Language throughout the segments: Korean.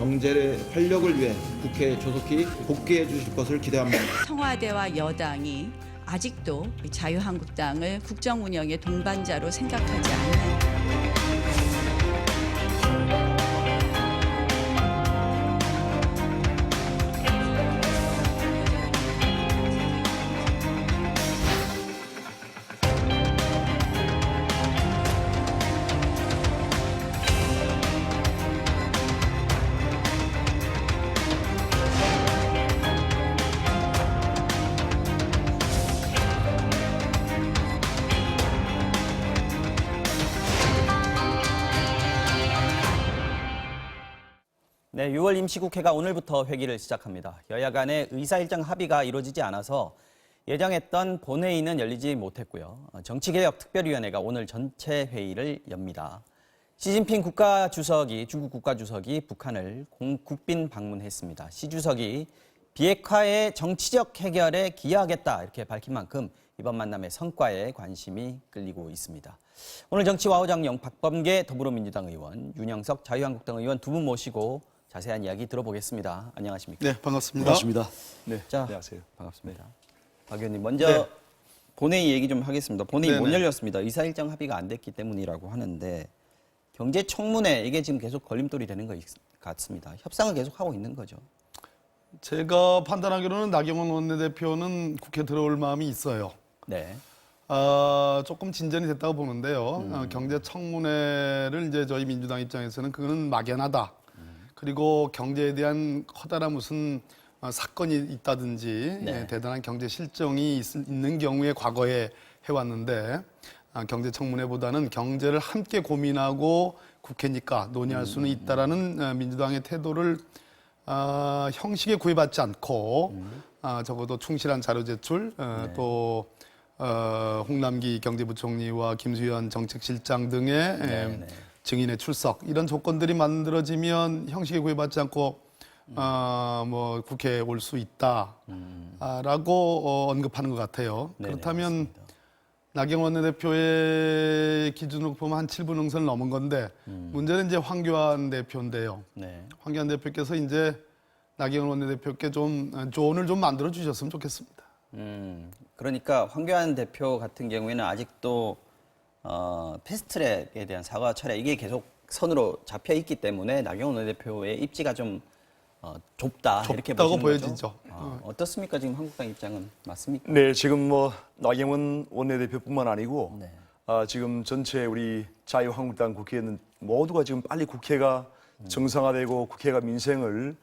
경제 활력을 위해 국회에 조속히 복귀해 주실 것을 기대합니다. 청와대와 여당이 아직도 자유한국당을 국정 운영의 동반자로 생각하지 않는 네, 6월 임시국회가 오늘부터 회기를 시작합니다. 여야 간의 의사일정 합의가 이루어지지 않아서 예정했던 본회의는 열리지 못했고요. 정치개혁특별위원회가 오늘 전체 회의를 엽니다. 시진핑 중국 국가주석이 북한을 국빈 방문했습니다. 시 주석이 비핵화의 정치적 해결에 기여하겠다 이렇게 밝힌 만큼 이번 만남의 성과에 관심이 끌리고 있습니다. 오늘 정치와우장용 박범계 더불어민주당 의원, 윤영석 자유한국당 의원 두 분 모시고 자세한 이야기 들어보겠습니다. 안녕하십니까? 네, 반갑습니다. 반갑습니다. 네, 자, 안녕하세요. 반갑습니다. 박 의원님, 먼저 네. 본회의 얘기 좀 하겠습니다. 본회의 네네. 못 열렸습니다. 의사일정 합의가 안 됐기 때문이라고 하는데 경제청문회 이게 지금 계속 걸림돌이 되는 것 같습니다. 협상을 계속 하고 있는 거죠. 제가 판단하기로는 나경원 원내대표는 국회 들어올 마음이 있어요. 네. 조금 진전이 됐다고 보는데요. 경제청문회를 이제 저희 민주당 입장에서는 그거는 막연하다. 그리고 경제에 대한 커다란 무슨 사건이 있다든지 네. 대단한 경제 실정이 있는 경우에 과거에 해왔는데 경제청문회보다는 경제를 함께 고민하고 국회니까 논의할 수는 있다라는 민주당의 태도를 형식에 구애받지 않고 적어도 충실한 자료 제출 네. 또 홍남기 경제부총리와 김수현 정책실장 등의 네. 증인의 출석 이런 조건들이 만들어지면 형식에 구애받지 않고 뭐 국회에 올 수 있다라고 언급하는 것 같아요. 네네, 그렇다면 맞습니다. 나경원 원내대표의 기준으로 보면 한 7분 응선을 넘은 건데 문제는 이제 황교안 대표인데요. 네. 황교안 대표께서 이제 나경원 원내대표께 좀 조언을 좀 만들어 주셨으면 좋겠습니다. 그러니까 황교안 대표 같은 경우에는 아직도 패스트트랙에 대한 사과 철회 이게 계속 선으로 잡혀 있기 때문에 나경원 원내대표의 입지가 좀 좁다 이렇게 좁다고 보시는 보여지죠. 거죠? 어떻습니까? 지금 한국당 입장은 맞습니까? 네, 지금 뭐 나경원 원내대표뿐만 아니고 네. 지금 전체 우리 자유한국당 국회의원 모두가 지금 빨리 국회가 정상화되고 국회가 민생을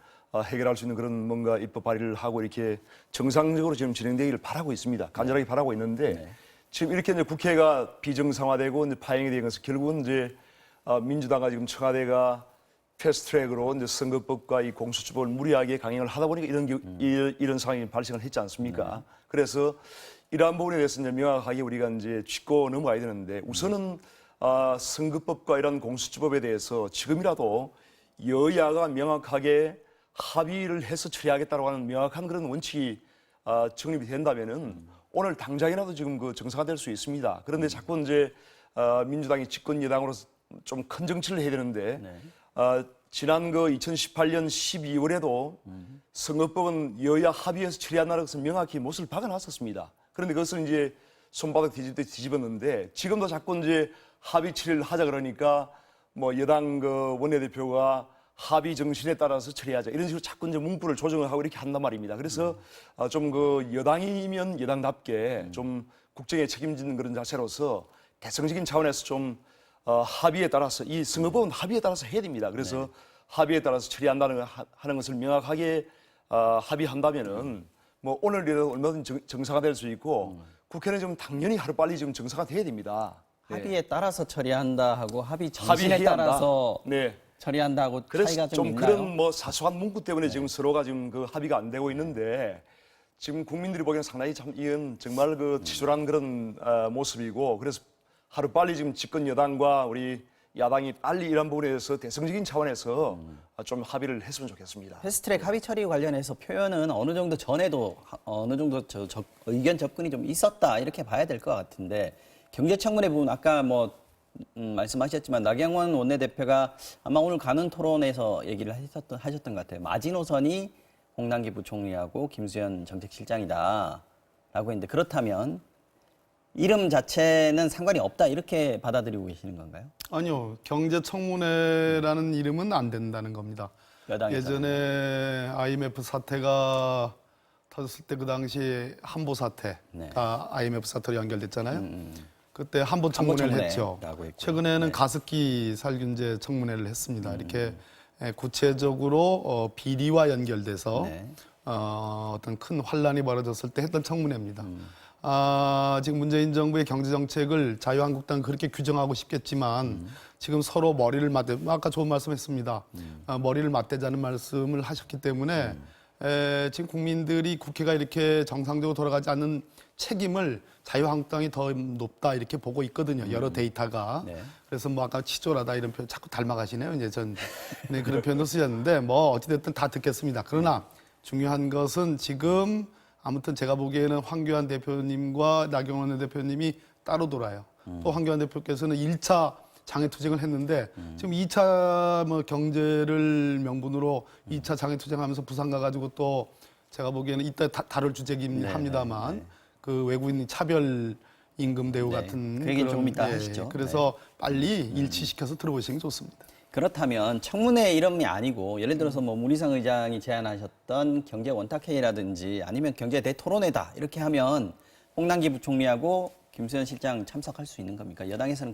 해결할 수 있는 그런 뭔가 입법 발의를 하고 이렇게 정상적으로 지금 진행되기를 바라고 있습니다. 간절하게 바라고 있는데 네. 지금 이렇게 이제 국회가 비정상화되고 이제 파행이 된 것은 결국은 이제 민주당과 지금 청와대가 패스트트랙으로 이제 선거법과 이 공수처법을 무리하게 강행을 하다 보니까 이런 상황이 발생을 했지 않습니까? 그래서 이러한 부분에 대해서 이제 명확하게 우리가 이제 짚고 넘어가야 되는데 우선은 선거법과 이런 공수처법에 대해서 지금이라도 여야가 명확하게 합의를 해서 처리하겠다고 하는 명확한 그런 원칙이 정립이 된다면은 오늘 당장이라도 지금 그 정상화될 수 있습니다. 그런데 자꾸 이제 민주당이 집권 여당으로서 좀 큰 정치를 해야 되는데 지난 그 2018년 12월에도 선거법은 여야 합의해서 처리한다는 것은 명확히 못을 박아놨었습니다. 그런데 그것을 이제 손바닥 뒤집듯 뒤집었는데 지금도 자꾸 이제 합의 처리를 하자 그러니까 뭐 여당 그 원내대표가 합의 정신에 따라서 처리하자 이런 식으로 자꾸 이제 문구를 조정을 하고 이렇게 한단 말입니다. 그래서 좀 그 여당이면 여당답게 좀 국정에 책임지는 그런 자세로서 대승적인 차원에서 좀 합의에 따라서 이 선거법은 합의에 따라서 해야 됩니다. 그래서 합의에 따라서 처리한다는 하는 것을 명확하게 합의한다면은 뭐 오늘이라도 얼마든지 정상화될 수 있고 국회는 좀 당연히 하루빨리 좀 정상화돼야 됩니다. 네. 합의에 따라서 처리한다 하고 합의 정신에 합의해야 한다. 따라서 네. 처리한다고 그래서 차이가 좀 좀 있나요? 그런 뭐 사소한 문구 때문에 지금 서로가 지금 그 합의가 안 되고 있는데 지금 국민들이 보기에는 상당히 참 이건 정말 그 치졸한 그런 모습이고 그래서 하루 빨리 지금 집권 여당과 우리 야당이 빨리 이런 부분에 대해서 대승적인 차원에서 좀 합의를 했으면 좋겠습니다. 패스트트랙 합의 처리 관련해서 표현은 어느 정도 전에도 어느 정도 의견 접근이 좀 있었다 이렇게 봐야 될 것 같은데 경제청문회 부분 아까 뭐 말씀하셨지만 나경원 원내대표가 아마 오늘 가는 토론에서 얘기를 하셨던 것 같아요. 마지노선이 홍남기 부총리하고 김수현 정책실장이다라고 했는데 그렇다면 이름 자체는 상관이 없다 이렇게 받아들이고 계시는 건가요? 아니요, 경제청문회라는 이름은 안 된다는 겁니다. 여당에서는. 예전에 IMF 사태가 터졌을 때 그 당시 한보 사태가 네. IMF 사태로 연결됐잖아요. 그때 한보 청문회를 했죠. 청문회라고 했고요. 최근에는 네. 가습기 살균제 청문회를 했습니다. 이렇게 구체적으로 비리와 연결돼서 네. 어떤 큰 환란이 벌어졌을 때 했던 청문회입니다. 지금 문재인 정부의 경제 정책을 자유한국당 그렇게 규정하고 싶겠지만 지금 서로 머리를 맞대, 아까 좋은 말씀했습니다. 머리를 맞대자는 말씀을 하셨기 때문에 지금 국민들이 국회가 이렇게 정상적으로 돌아가지 않는 책임을 자유한국당이 더 높다 이렇게 보고 있거든요. 여러 데이터가. 네. 그래서 뭐 아까 치졸하다 이런 표현 자꾸 닮아가시네요. 이제 전 네, 그런 표현도 쓰셨는데 뭐 어찌됐든 다 듣겠습니다. 그러나 중요한 것은 지금 아무튼 제가 보기에는 황교안 대표님과 나경원 대표님이 따로 돌아요. 또 황교안 대표께서는 1차 장애투쟁을 했는데 지금 2차 뭐 경제를 명분으로 2차 장애투쟁하면서 부산 가가지고 또 제가 보기에는 이따 다룰 주제이긴 네, 합니다만 네, 네. 그 외국인 차별 임금 대우 네, 같은 그 얘기는 좀 이따 하시죠. 그래서 빨리 일치시켜서 들어오시는 게 좋습니다. 그렇다면 청문회 이름이 아니고 예를 들어서 뭐 문희상 의장이 제안하셨던 경제 원탁회의라든지 아니면 경제 대토론회다 이렇게 하면 홍남기 부총리하고 김수현 실장 참석할 수 있는 겁니까? 여당에서는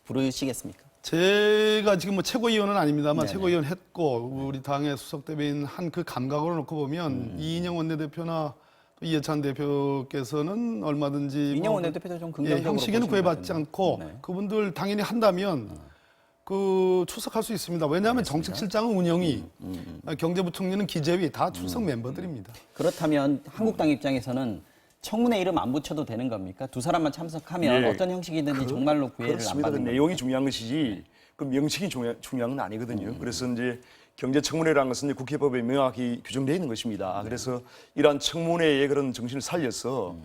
부르시겠습니까? 제가 지금 뭐 최고위원은 아닙니다만 네네. 최고위원 했고 우리 당의 수석 대변인 한 그 감각으로 놓고 보면 이인영 원내대표나 또 이해찬 대표께서는 얼마든지 이인영 뭐 원내대표도 좀 긍정적으로 형식에는 보시는 구애받지 것 같은데. 않고 네. 그분들 당연히 한다면 그 출석할 수 있습니다. 왜냐하면 정책실장은 운영이 경제부총리는 기재위 다 출석 멤버들입니다. 그렇다면 한국당 입장에서는 청문회 이름 안 붙여도 되는 겁니까? 두 사람만 참석하면 예. 어떤 형식이든지 정말로 구애를 안 그렇습니다. 그 받는 내용이 중요한 것이지 그 명칭이 중요한 건 아니거든요. 그래서 이제 경제청문회라는 것은 이제 국회법에 명확히 규정되어 있는 것입니다. 그래서 이러한 청문회의 그런 정신을 살려서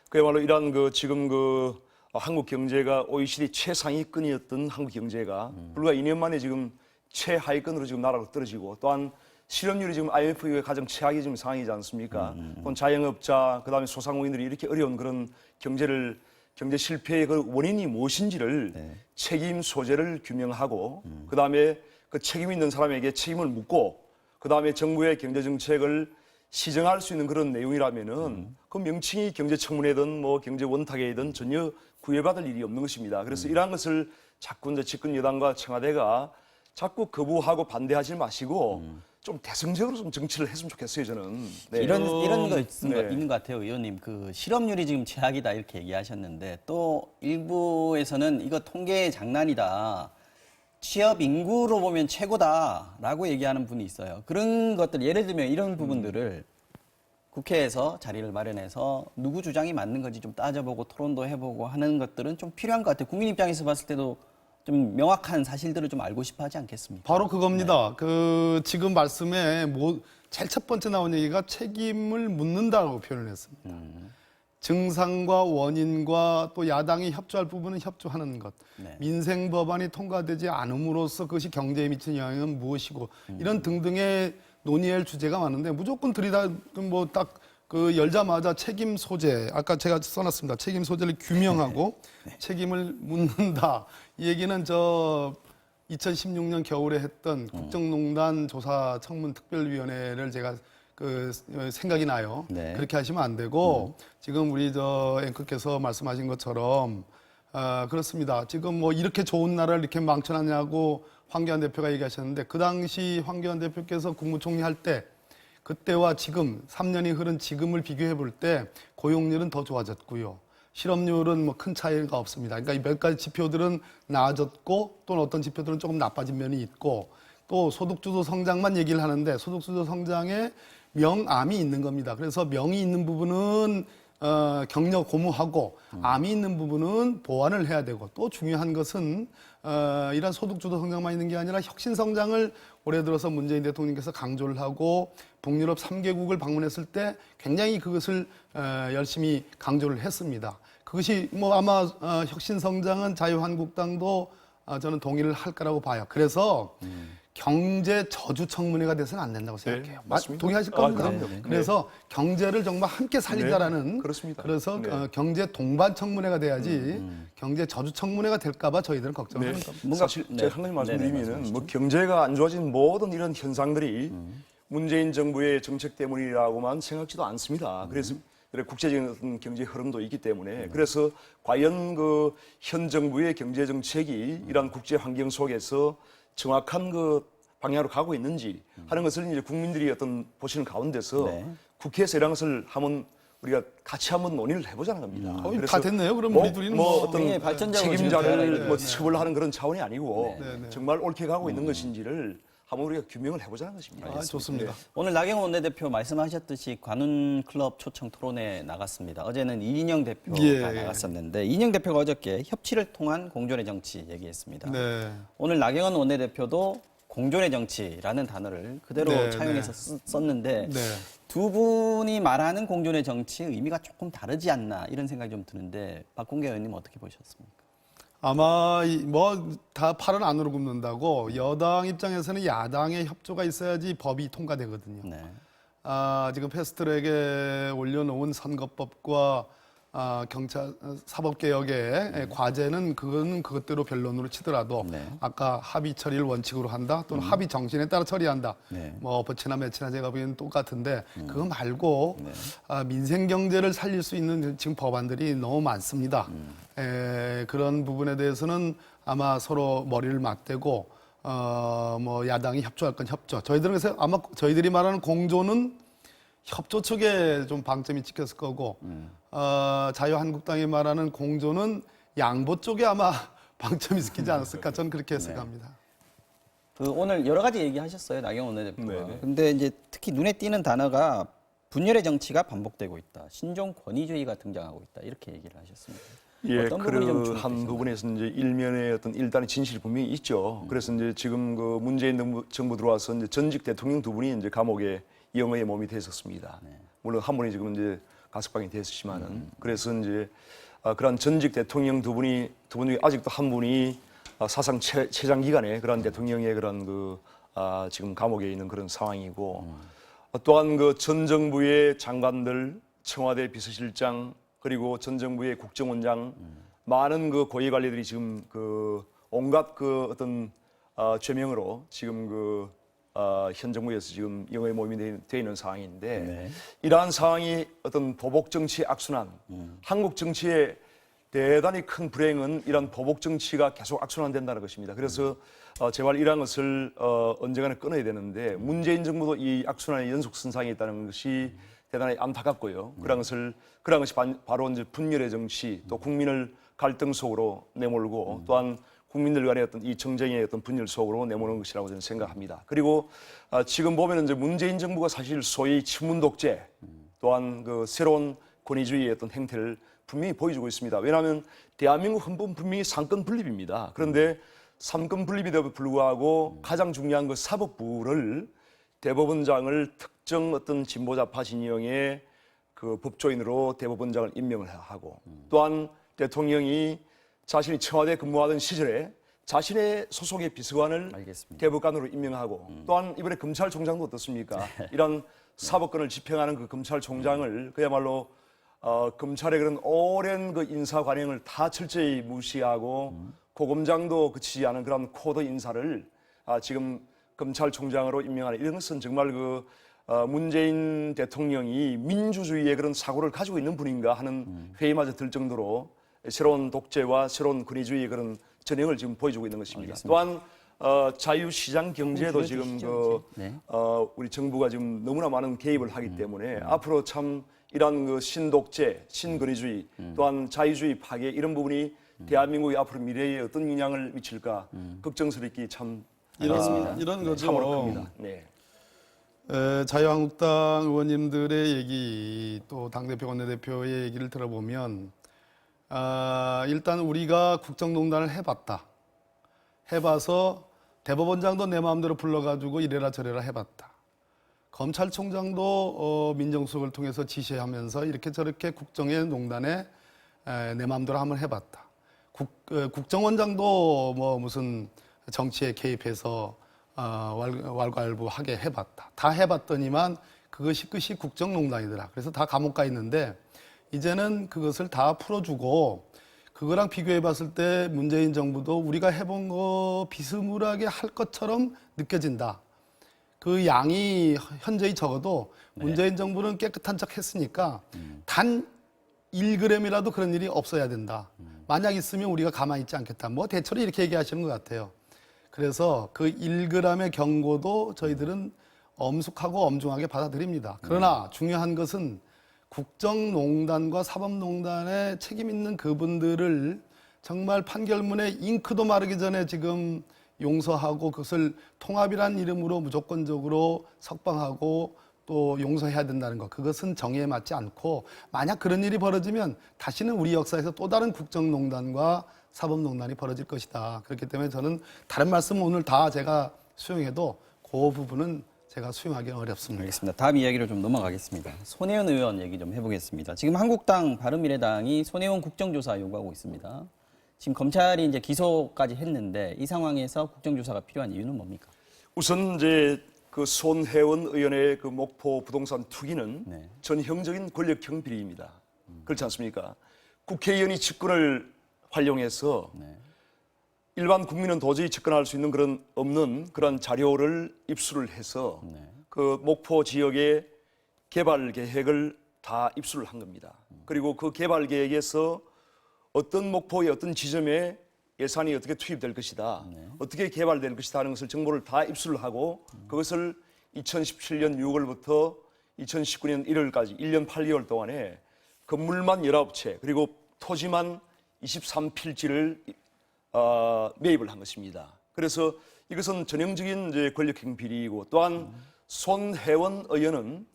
그야말로 이러한 그 지금 그 한국 경제가 OECD 최상위권이었던 한국 경제가 불과 2년 만에 지금 최하위권으로 지금 나라로 떨어지고 또한 실업률이 지금 IMF 이후에 가장 최악의 지금 상황이지 않습니까? 또한 자영업자, 그다음에 소상공인들이 이렇게 어려운 그런 경제 실패의 그 원인이 무엇인지를 책임 소재를 규명하고 그다음에 그 책임 있는 사람에게 책임을 묻고 그다음에 정부의 경제 정책을 시정할 수 있는 그런 내용이라면은 그 명칭이 경제청문회든 뭐 경제원탁회든 전혀 구애받을 일이 없는 것입니다. 그래서 이러한 것을 자꾸 이제 집권 여당과 청와대가 자꾸 거부하고 반대하지 마시고 좀 대승적으로 좀 정치를 했으면 좋겠어요, 저는. 네. 이런 거 네. 있는 것 같아요, 의원님. 그 실업률이 지금 최악이다 이렇게 얘기하셨는데 또 일부에서는 이거 통계 장난이다. 취업 인구로 보면 최고다라고 얘기하는 분이 있어요. 그런 것들 예를 들면 이런 부분들을 국회에서 자리를 마련해서 누구 주장이 맞는 건지 좀 따져보고 토론도 해보고 하는 것들은 좀 필요한 것 같아요. 국민 입장에서 봤을 때도 좀 명확한 사실들을 좀 알고 싶어 하지 않겠습니까? 바로 그겁니다. 그 지금 말씀에 제일 첫 번째 나온 얘기가 책임을 묻는다고 표현을 했습니다. 증상과 원인과 또 야당이 협조할 부분은 협조하는 것. 네. 민생 법안이 통과되지 않음으로써 그것이 경제에 미치는 영향은 무엇이고 이런 등등의 논의할 주제가 많은데 무조건 들이다 뭐 딱 그 열자마자 책임 소재 아까 제가 써놨습니다. 책임 소재를 규명하고 책임을 묻는다. 이 얘기는 저 2016년 겨울에 했던 국정농단 조사 청문특별위원회를 제가 그 생각이 나요. 네. 그렇게 하시면 안 되고 지금 우리 저 앵커께서 말씀하신 것처럼 그렇습니다. 지금 뭐 이렇게 좋은 나라를 이렇게 망쳐놨냐고 황교안 대표가 얘기하셨는데 그 당시 황교안 대표께서 국무총리 할 때 그때와 지금 3년이 흐른 지금을 비교해 볼 때 고용률은 더 좋아졌고요. 실업률은 뭐 큰 차이가 없습니다. 그러니까 이 몇 가지 지표들은 나아졌고 또는 어떤 지표들은 조금 나빠진 면이 있고 또 소득주도 성장만 얘기를 하는데 소득주도 성장에 명암이 있는 겁니다. 그래서 명이 있는 부분은 격려 고무하고 암이 있는 부분은 보완을 해야 되고 또 중요한 것은 이런 소득주도 성장만 있는 게 아니라 혁신 성장을 올해 들어서 문재인 대통령께서 강조를 하고 북유럽 3개국을 방문했을 때 굉장히 그것을 열심히 강조를 했습니다. 그것이 뭐 아마 혁신성장은 자유한국당도 저는 동의를 할 거라고 봐요. 그래서 경제 저주 청문회가 돼서는 안 된다고 생각해요. 맞습니다. 동의하실 겁니다. 그럼요. 그래서 경제를 정말 함께 살리자라는 네, 그렇습니다. 그래서 네. 경제 동반 청문회가 돼야지 경제 저주 청문회가 될까 봐 저희들은 걱정하는 겁니다. 뭔가- 사실 네. 제가 한 가지 네네, 말씀드리면은 뭐 경제가 안 좋아진 모든 이런 현상들이 문재인 정부의 정책 때문이라고만 생각지도 않습니다. 그래서 국제적인 어떤 경제 흐름도 있기 때문에 그래서 과연 그 현 정부의 경제 정책이 이러한 국제 환경 속에서 정확한 그 방향으로 가고 있는지 하는 것을 이제 국민들이 어떤 보시는 가운데서 네. 국회에서 이런 것을 한번 우리가 같이 한번 논의를 해보자는 겁니다. 다 됐네요. 그럼 뭐, 우리 둘이는 뭐 뭐- 어떤 굉장히 발전적으로 지금 책임자를 대화가 뭐 이루어지네요. 처벌하는 그런 차원이 아니고 네. 정말 옳게 가고 있는 것인지를 한번 우리가 규명을 해보자는 것입니다. 좋습니다. 오늘 나경원 원내대표 말씀하셨듯이 관훈클럽 초청 토론에 나갔습니다. 어제는 이인영 대표가 예. 나갔었는데 이인영 대표가 어저께 협치를 통한 공존의 정치 얘기했습니다. 네. 오늘 나경원 원내대표도 공존의 정치라는 단어를 그대로 네, 차용해서 썼는데 네. 두 분이 말하는 공존의 정치의 의미가 조금 다르지 않나 이런 생각이 좀 드는데 박공계 의원님 어떻게 보셨습니까? 아마 뭐 다 팔은 안으로 굽는다고 여당 입장에서는 야당의 협조가 있어야지 법이 통과되거든요. 네. 지금 패스트트랙에 올려놓은 선거법과 경찰 사법개혁의 과제는 그거는 그것대로 변론으로 치더라도 네. 아까 합의 처리를 원칙으로 한다 또는 합의 정신에 따라 처리한다. 네. 뭐 버치나 매치나 제가 보기에는 똑같은데 그거 말고 민생 경제를 살릴 수 있는 지금 법안들이 너무 많습니다. 그런 부분에 대해서는 아마 서로 머리를 맞대고 뭐 야당이 협조할 건 협조. 저희들은 그래서 아마 저희들이 말하는 공조는 협조 쪽에 좀 방점이 찍혔을 거고 자유한국당이 말하는 공조는 양보 쪽에 아마 방점이 찍히지 않았을까 저는 그렇게 해석합니다. 그 오늘 여러 가지 얘기하셨어요 나경원 원내대표가. 네. 근데 이제 특히 눈에 띄는 단어가 분열의 정치가 반복되고 있다. 신종 권위주의가 등장하고 있다. 이렇게 얘기를 하셨습니다. 예, 어떤 부분이 좀 그 한 부분에서 이제 일면의 어떤 일단의 진실이 분명히 있죠. 그래서 이제 지금 그 문재인 정부 들어와서 이제 전직 대통령 두 분이 이제 감옥에 영어의 몸이 됐었습니다. 물론 한 분이 지금 이제 가석방이 됐지만은 그래서 이제 그런 전직 대통령 두 분 중에 아직도 한 분이 사상 최장 기간에 그런 대통령의 그런 그 지금 감옥에 있는 그런 상황이고 또한 그 전 정부의 장관들, 청와대 비서실장 그리고 전 정부의 국정원장 많은 그 고위 관리들이 지금 그 온갖 그 어떤 죄명으로 지금 그 현 정부에서 지금 영어의 몸이 되어 있는 상황인데 네. 이러한 상황이 어떤 보복 정치의 악순환, 한국 정치의 대단히 큰 불행은 이런 보복 정치가 계속 악순환된다는 것입니다. 그래서 제발 이러한 것을 언젠가는 끊어야 되는데 문재인 정부도 이 악순환의 연속선상에 있다는 것이 대단히 안타깝고요. 그런 것이 바로 이제 분열의 정치, 또 국민을 갈등 속으로 내몰고 또한 국민들 간의 어떤 이 정쟁의 어떤 분열 속으로 내모는 것이라고 저는 생각합니다. 그리고 지금 보면 이제 문재인 정부가 사실 소위 친문 독재 또한 그 새로운 권위주의의 어떤 행태를 분명히 보여주고 있습니다. 왜냐하면 대한민국 헌법은 분명히 삼권 분립입니다. 그런데 삼권 분립에도 불구하고 가장 중요한 그 사법부를 대법원장을 특정 어떤 진보좌파 진영의 그 법조인으로 대법원장을 임명을 하고 또한 대통령이 자신이 청와대에 근무하던 시절에 자신의 소속의 비서관을 알겠습니다. 대법관으로 임명하고 또한 이번에 검찰총장도 어떻습니까? 이런 사법권을 집행하는 그 검찰총장을 그야말로 검찰의 그런 오랜 그 인사 관행을 다 철저히 무시하고 고검장도 그치지 않은 그런 코드 인사를 지금 검찰총장으로 임명하는 이런 것은 정말 그 문재인 대통령이 민주주의의 그런 사고를 가지고 있는 분인가 하는 회의마저 들 정도로 새로운 독재와 새로운 권위주의의 그런 전형을 지금 보여주고 있는 것입니다. 알겠습니다. 또한 자유시장 경제도 지금 네. 우리 정부가 지금 너무나 많은 개입을 하기 때문에 앞으로 참 이런 그 신독재, 신권위주의 또한 자유주의 파괴 이런 부분이 대한민국의 앞으로 미래에 어떤 영향을 미칠까 걱정스럽기 참 이런 거죠. 참으로 큽니다. 네. 자유한국당 의원님들의 얘기 또 당대표 원내대표의 얘기를 들어보면 일단 우리가 국정농단을 해봐서 대법원장도 내 마음대로 불러가지고 이래라 저래라 해봤다. 검찰총장도 민정수석을 통해서 지시하면서 이렇게 저렇게 국정의 농단에 내 마음대로 한번 해봤다. 국정원장도 뭐 무슨 정치에 개입해서 왈가왈부하게 해봤다. 다 해봤더니만 그것이 끝이 국정농단이더라. 그래서 다 감옥 가 있는데 이제는 그것을 다 풀어주고 그거랑 비교해 봤을 때 문재인 정부도 우리가 해본 거 비스무리하게 할 것처럼 느껴진다. 그 양이 현저히 적어도 문재인 정부는 깨끗한 척 했으니까 단 1g이라도 그런 일이 없어야 된다. 만약 있으면 우리가 가만히 있지 않겠다. 뭐 대체로 이렇게 얘기하시는 것 같아요. 그래서 그 1g의 경고도 저희들은 엄숙하고 엄중하게 받아들입니다. 그러나 중요한 것은 국정농단과 사법농단에 책임 있는 그분들을 정말 판결문에 잉크도 마르기 전에 지금 용서하고 그것을 통합이란 이름으로 무조건적으로 석방하고 또 용서해야 된다는 것. 그것은 정의에 맞지 않고 만약 그런 일이 벌어지면 다시는 우리 역사에서 또 다른 국정농단과 사법농단이 벌어질 것이다. 그렇기 때문에 저는 다른 말씀 오늘 다 제가 수용해도 그 부분은 제가 수용하기 어렵습니다. 알겠습니다. 다음 이야기로 좀 넘어가겠습니다. 손혜원 의원 얘기 좀 해보겠습니다. 지금 한국당, 바른미래당이 손혜원 국정조사 요구하고 있습니다. 지금 검찰이 이제 기소까지 했는데 이 상황에서 국정조사가 필요한 이유는 뭡니까? 우선 이제 그 손혜원 의원의 그 목포 부동산 투기는 네. 전형적인 권력형 비리입니다. 그렇지 않습니까? 국회의원이 직권을 활용해서 일반 국민은 도저히 접근할 수 있는 그런 없는 그런 자료를 입수를 해서 그 목포 지역의 개발 계획을 다 입수를 한 겁니다. 그리고 그 개발 계획에서 어떤 목포의 어떤 지점에 예산이 어떻게 투입될 것이다, 어떻게 개발될 것이다 하는 것을 정보를 다 입수를 하고 그것을 2017년 6월부터 2019년 1월까지 1년 8개월 동안에 건물만 19채 그리고 토지만 23필지를 매입을 한 것입니다. 그래서 이것은 전형적인 이제 권력형 비리이고 또한 손혜원 의원은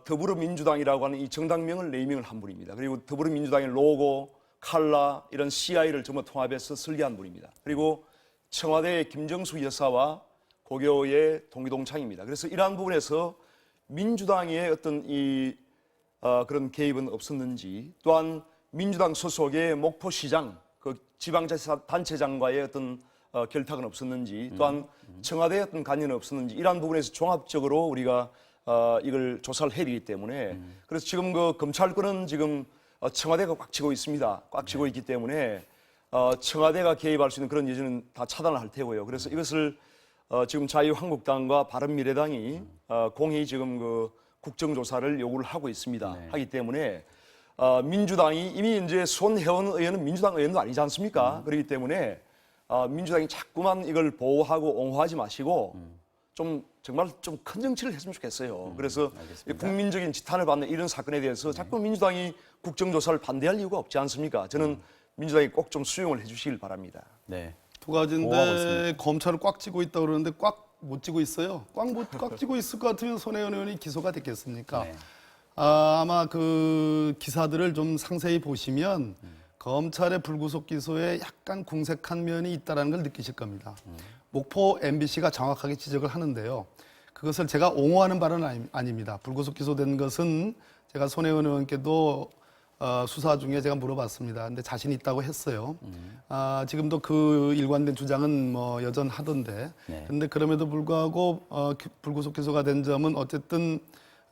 더불어민주당이라고 하는 이 정당명을 네이밍을 한 분입니다. 그리고 더불어민주당의 로고, 칼라 이런 CI를 전부 통합해서 설계한 분입니다. 그리고 청와대 김정수 여사와 고교의 동기동창입니다. 그래서 이러한 부분에서 민주당의 어떤 이 그런 개입은 없었는지 또한 민주당 소속의 목포시장 그 지방자치단체장과의 어떤 결탁은 없었는지 또한 청와대의 어떤 관여는 없었는지 이러한 부분에서 종합적으로 우리가 이걸 조사를 해야 되기 때문에 그래서 지금 그 검찰권은 지금 청와대가 꽉 쥐고 있습니다. 꽉 쥐고 있기 때문에 청와대가 개입할 수 있는 그런 여지는 다 차단을 할 테고요. 그래서 이것을 지금 자유한국당과 바른미래당이 공히 지금 그 국정조사를 요구를 하고 있습니다. 하기 때문에 민주당이 이미 이제 손혜원 의원은 민주당 의원도 아니지 않습니까? 그렇기 때문에 민주당이 자꾸만 이걸 보호하고 옹호하지 마시고 좀 정말 좀 큰 정치를 했으면 좋겠어요. 그래서 알겠습니다. 국민적인 지탄을 받는 이런 사건에 대해서 자꾸 민주당이 국정조사를 반대할 이유가 없지 않습니까? 저는 민주당이 꼭 좀 수용을 해주시길 바랍니다. 네. 두 보호하고 가지인데 있습니다. 검찰을 꽉 쥐고 있다 그러는데 꽉 못 쥐고 있어요. 꽉 쥐고 있을 것 같으면 손혜원 의원이 기소가 됐겠습니까? 네. 아마 그 기사들을 좀 상세히 보시면 검찰의 불구속 기소에 약간 궁색한 면이 있다는 걸 느끼실 겁니다. 목포 MBC가 정확하게 지적을 하는데요. 그것을 제가 옹호하는 바는 아닙니다. 불구속 기소된 것은 제가 손혜원 의원께도 수사 중에 제가 물어봤습니다. 근데 자신 있다고 했어요. 지금도 그 일관된 주장은 뭐 여전하던데. 네. 근데 그럼에도 불구하고 불구속 기소가 된 점은 어쨌든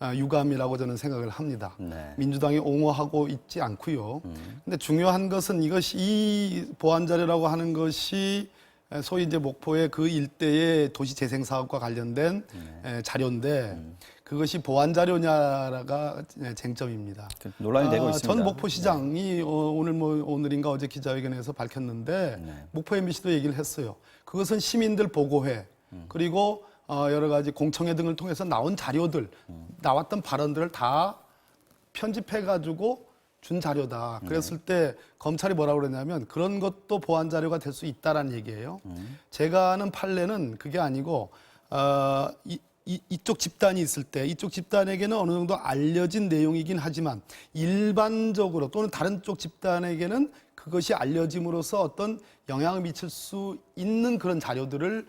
유감이라고 저는 생각을 합니다. 네. 민주당이 옹호하고 있지 않고요. 근데 중요한 것은 이것이 이 보안 자료라고 하는 것이 소위 이제 목포의 그 일대의 도시 재생 사업과 관련된 자료인데 그것이 보안 자료냐가 쟁점입니다. 논란이 되고 있습니다. 전 목포시장이 오늘인가 어제 기자회견에서 밝혔는데 목포 MBC도 얘기를 했어요. 그것은 시민들 보고회 그리고 여러 가지 공청회 등을 통해서 나온 자료들, 나왔던 발언들을 다 편집해가지고 준 자료다. 그랬을 때 검찰이 뭐라고 그러냐면 그런 것도 보안 자료가 될 수 있다라는 얘기예요. 제가 아는 판례는 그게 아니고 이쪽 집단이 있을 때 이쪽 집단에게는 어느 정도 알려진 내용이긴 하지만 일반적으로 또는 다른 쪽 집단에게는 그것이 알려짐으로써 어떤 영향을 미칠 수 있는 그런 자료들을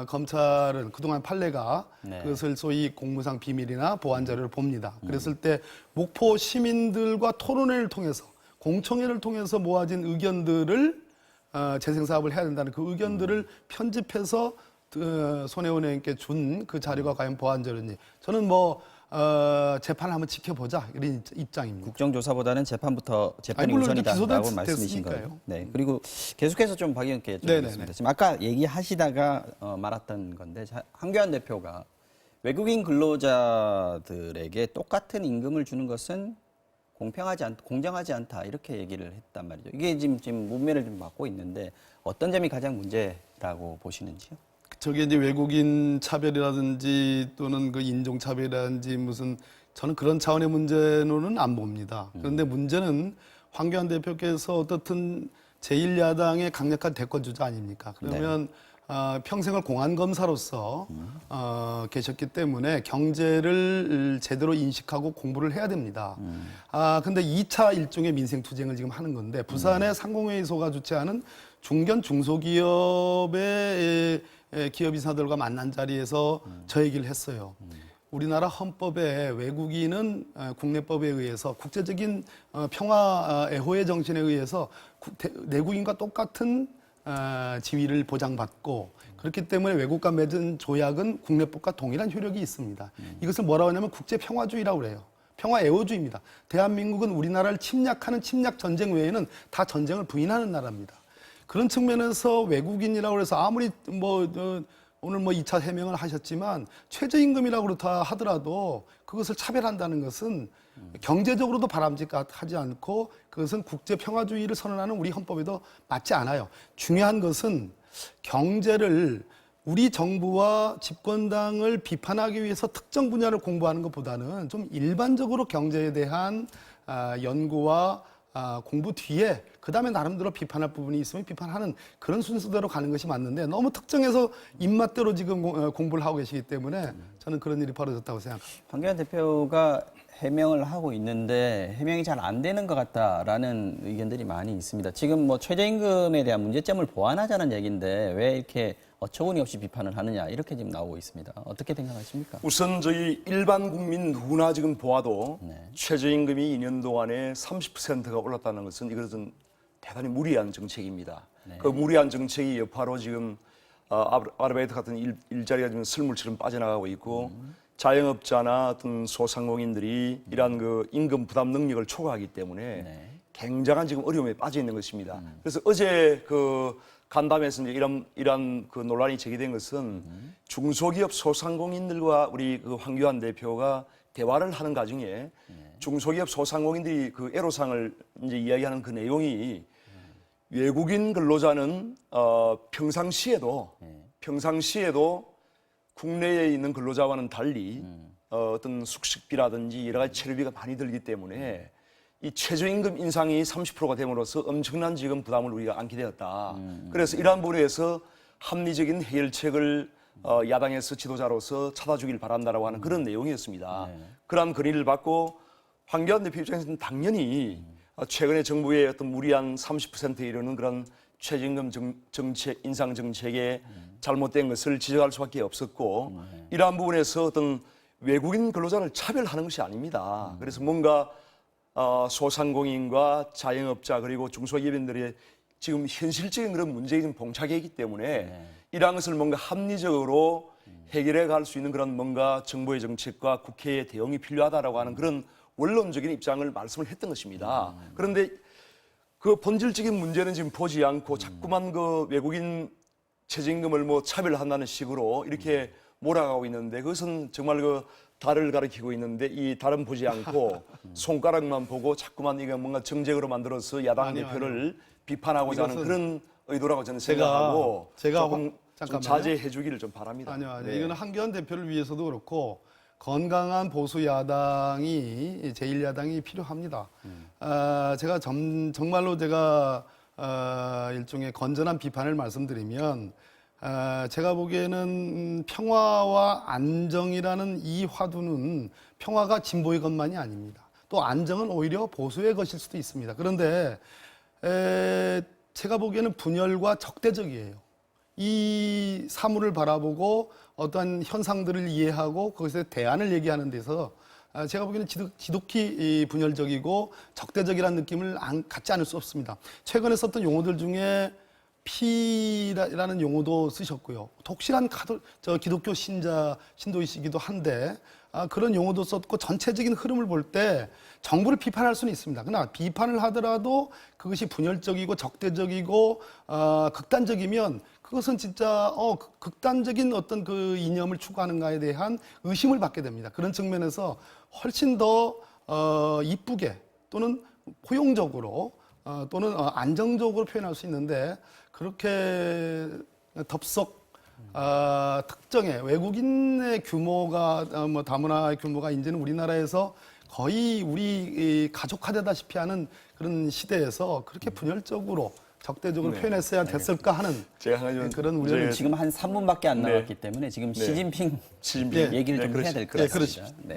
검찰은 그동안 판례가 그것을 소위 공무상 비밀이나 보안 자료를 봅니다. 그랬을 때 목포 시민들과 토론회를 통해서 공청회를 통해서 모아진 의견들을 재생 사업을 해야 된다는 그 의견들을 편집해서 손혜원 의원께 준 그 자료가 과연 보완되는지 저는 뭐 재판을 한번 지켜보자 이런 입장입니다. 국정조사보다는 재판이 물론 이제 우선이다라고 말씀이신 기소됐으니까요. 거예요. 네. 그리고 계속해서 좀 박 의원께 여쭤보겠습니다. 지금 아까 얘기하시다가 말았던 건데 황교안 대표가 외국인 근로자들에게 똑같은 임금을 주는 것은 공정하지 않다 이렇게 얘기를 했단 말이죠. 이게 지금 문매를 좀 맞고 있는데 어떤 점이 가장 문제라고 보시는지요? 저게 이제 외국인 차별이라든지 또는 그 인종 차별이라든지 무슨 저는 그런 차원의 문제로는 안 봅니다. 그런데 문제는 황교안 대표께서 어떻든 제1야당의 강력한 대권주자 아닙니까? 그러면 평생을 공안검사로서 계셨기 때문에 경제를 제대로 인식하고 공부를 해야 됩니다. 근데 2차 일종의 민생투쟁을 지금 하는 건데 부산의 상공회의소가 주최하는 중견 중소기업의 기업인사들과 만난 자리에서 저 얘기를 했어요. 우리나라 헌법에 외국인은 국내법에 의해서 국제적인 평화 애호의 정신에 의해서 내국인과 똑같은 지위를 보장받고 그렇기 때문에 외국과 맺은 조약은 국내법과 동일한 효력이 있습니다. 이것을 뭐라고 하냐면 국제평화주의라고 그래요. 평화애호주의입니다. 대한민국은 우리나라를 침략하는 침략 전쟁 외에는 다 전쟁을 부인하는 나라입니다. 그런 측면에서 외국인이라고 해서 아무리 오늘 2차 해명을 하셨지만 최저임금이라고 그렇다 하더라도 그것을 차별한다는 것은 경제적으로도 바람직하지 않고 그것은 국제평화주의를 선언하는 우리 헌법에도 맞지 않아요. 중요한 것은 경제를 우리 정부와 집권당을 비판하기 위해서 특정 분야를 공부하는 것보다는 좀 일반적으로 경제에 대한 연구와 공부 뒤에 그다음에 나름대로 비판할 부분이 있으면 비판하는 그런 순서대로 가는 것이 맞는데 너무 특정해서 입맛대로 지금 공부를 하고 계시기 때문에 저는 그런 일이 벌어졌다고 생각합니다. 황교안 대표가 해명을 하고 있는데 해명이 잘 안 되는 것 같다라는 의견들이 많이 있습니다. 지금 최저임금에 대한 문제점을 보완하자는 얘기인데 왜 이렇게 어처구니 없이 비판을 하느냐 이렇게 지금 나오고 있습니다. 어떻게 생각하십니까? 우선 저희 일반 국민 누구나 지금 보아도 최저임금이 2년 동안에 30%가 올랐다는 것은 이것은 대단히 무리한 정책입니다. 그 무리한 정책이 여파로 지금 아르바이트 같은 일자리가 지금 슬물처럼 빠져나가고 있고 자영업자나 어떤 소상공인들이 이러한 그 임금 부담 능력을 초과하기 때문에 굉장한 지금 어려움에 빠져 있는 것입니다. 그래서 어제 그 간담회에서 이제 이런 그 논란이 제기된 것은 중소기업 소상공인들과 우리 그 황교안 대표가 대화를 하는 과정에 중소기업 소상공인들이 그 애로사항을 이제 이야기하는 그 내용이 외국인 근로자는 평상시에도 국내에 있는 근로자와는 달리 어떤 숙식비라든지 여러 가지 체류비가 많이 들기 때문에 이 최저임금 인상이 30%가 됨으로써 엄청난 지금 부담을 우리가 안게 되었다. 그래서 이러한 부분에서 합리적인 해결책을 야당에서 지도자로서 찾아주길 바란다라고 하는 그런 내용이었습니다. 그러한 건의를 받고 황교안 대표 입장에서는 당연히 최근에 정부의 어떤 무리한 30%에 이르는 그런 최저임금 정책, 인상 정책에 잘못된 것을 지적할 수밖에 없었고 이러한 부분에서 어떤 외국인 근로자를 차별하는 것이 아닙니다. 그래서 뭔가 소상공인과 자영업자 그리고 중소기업인들의 지금 현실적인 그런 문제에 좀 봉착해 있기 때문에 이러한 것을 뭔가 합리적으로 해결해 갈 수 있는 그런 뭔가 정부의 정책과 국회의 대응이 필요하다라고 하는 그런 원론적인 입장을 말씀을 했던 것입니다. 그런데 그 본질적인 문제는 지금 보지 않고 자꾸만 그 외국인 최저임금을 차별한다는 식으로 이렇게 몰아가고 있는데 그것은 정말 그 달을 가리키고 있는데 이 달은 보지 않고 손가락만 보고 자꾸만 이게 뭔가 정책으로 만들어서 야당 대표를 비판하고자 하는 그런 의도라고 저는 생각하고 조금 좀 자제해 주기를 좀 바랍니다. 아니요. 이거는 황교안 대표를 위해서도 그렇고 건강한 보수 야당이 제1야당이 필요합니다. 제가 정말로 제가 일종의 건전한 비판을 말씀드리면 제가 보기에는 평화와 안정이라는 이 화두는 평화가 진보의 것만이 아닙니다. 또 안정은 오히려 보수의 것일 수도 있습니다. 그런데 제가 보기에는 분열과 적대적이에요. 이 사물을 바라보고 어떠한 현상들을 이해하고 거기서 대안을 얘기하는 데서 제가 보기에는 지독히 이 분열적이고 적대적이라는 느낌을 갖지 않을 수 없습니다. 최근에 썼던 용어들 중에 피라는 용어도 쓰셨고요. 독실한 기독교 신도이시기도 한데 그런 용어도 썼고 전체적인 흐름을 볼 때 정부를 비판할 수는 있습니다. 그러나 비판을 하더라도 그것이 분열적이고 적대적이고 극단적이면 그것은 진짜 극단적인 어떤 그 이념을 추구하는가에 대한 의심을 받게 됩니다. 그런 측면에서 훨씬 더 이쁘게 또는 포용적으로 또는 안정적으로 표현할 수 있는데 그렇게 덥석 특정의 외국인의 규모가 뭐 다문화의 규모가 이제는 우리나라에서 거의 우리 가족화되다시피 하는 그런 시대에서 그렇게 분열적으로 적대적으로 네, 표현했어야 됐을까 하는 제가 한 가지 그런 우려는 지금 한 3분밖에 안 네. 남았기 때문에 지금 네. 시진핑 시진핑. 얘기를 네, 좀 그렇죠. 해야 될 것 네, 같습니다. 그렇죠. 네.